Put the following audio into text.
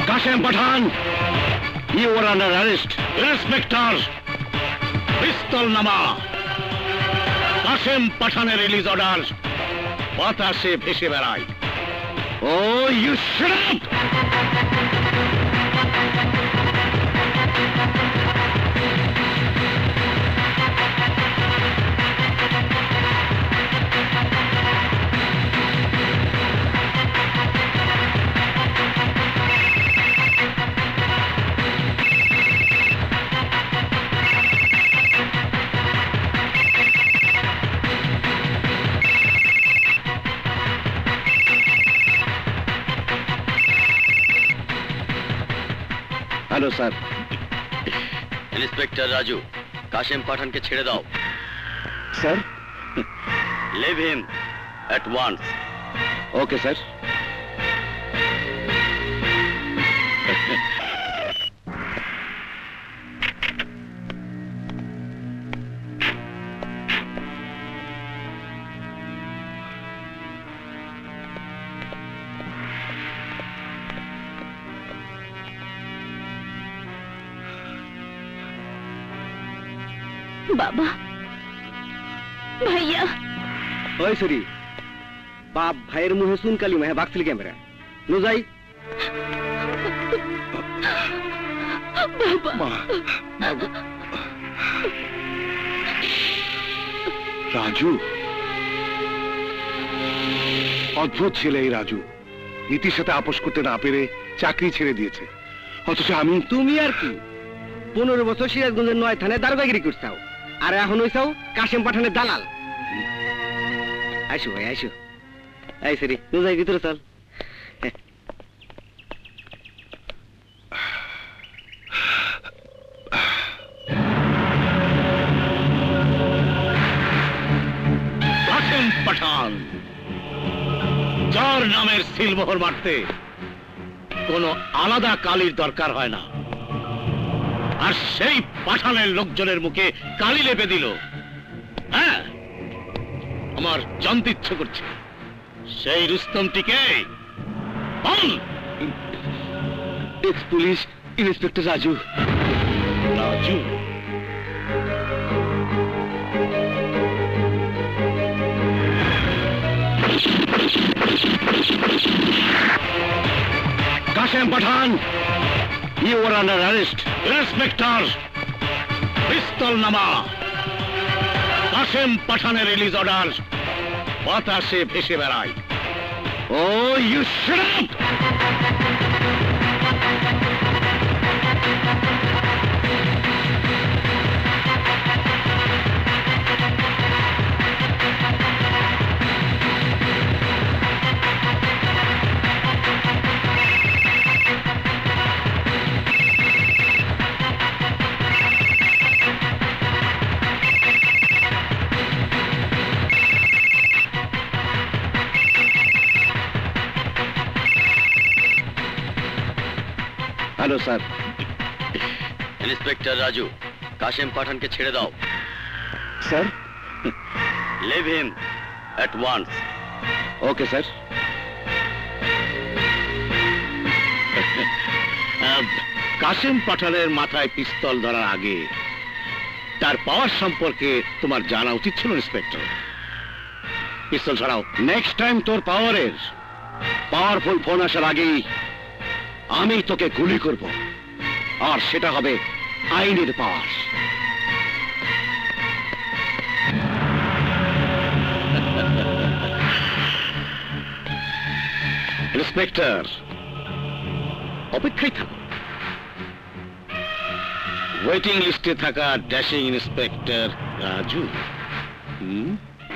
Kashem Pathan, you are under arrest. Inspector, pistol নামা। Kashem পাঠানের release order বাতাসে ভেসে বেড়ায়। Oh, you shut up! Hello sir. Inspector Raju, Kashim Pathan के छेड़े दाओ। Sir. Leave him at once. Okay sir. बाबा, भैया। ओए सरी, बाप भाईर मुहे सुन काली मैं भाग चली कैमरा। नो जाई। बाबा। রাজু, অদ্ভুত ছেলে এই রাজু। নীতির সাথে আপোষ করতে না পেরে চাকরি ছেড়ে দিয়েছে, অথচ আমি। তুমি আর কি 15 বছর সিরাজগঞ্জের 9 থানায় দারোগাগিরি করছাও, আর এখন হইছাও কাশেম পাঠানের দালাল। আইসো ভাই আইসো। এই সরি, নো যাই ভিতরে চল। কাশেম পাঠান, যার নামের সিলমোহর মারতে কোনো আলাদা কালির দরকার হয় না, আর সেই পাঠানের লোকজনের মুখে কালি লেপে দিল। হ্যাঁ, আমার জানতে ইচ্ছে করছে সেই রুস্তমটিকে। বল। Ex police inspector Raju. Raju? Kashem Pathan, you are under arrest. Inspector, pistol নামা। কাশেম পাঠানের রিলিজ অর্ডার বাতাসে ভেসে বেড়ায়। Oh, you shut up! Hello sir. Inspector Raju, Kashim Pathan के छेड़े दाओ। Sir. Leave him at once. Okay sir. Kashem পাঠানের মাথায় পিস্তল ধরার আগে তার পাওয়ার সম্পর্কে তোমার জানা উচিত ছিল ইন্সপেক্টর। পিস্তল ছাড়াও। নেক্সট টাইম তোর পাওয়ারফুল ফোন আসার আগেই আমি তোকে গুলি করব, আর সেটা হবে আইনের পাওয়ার। ইন্সপেক্টর, অপেক্ষায় থাকো। ওয়েটিং লিস্টে থাকা ড্যাশিং ইন্সপেক্টর রাজু।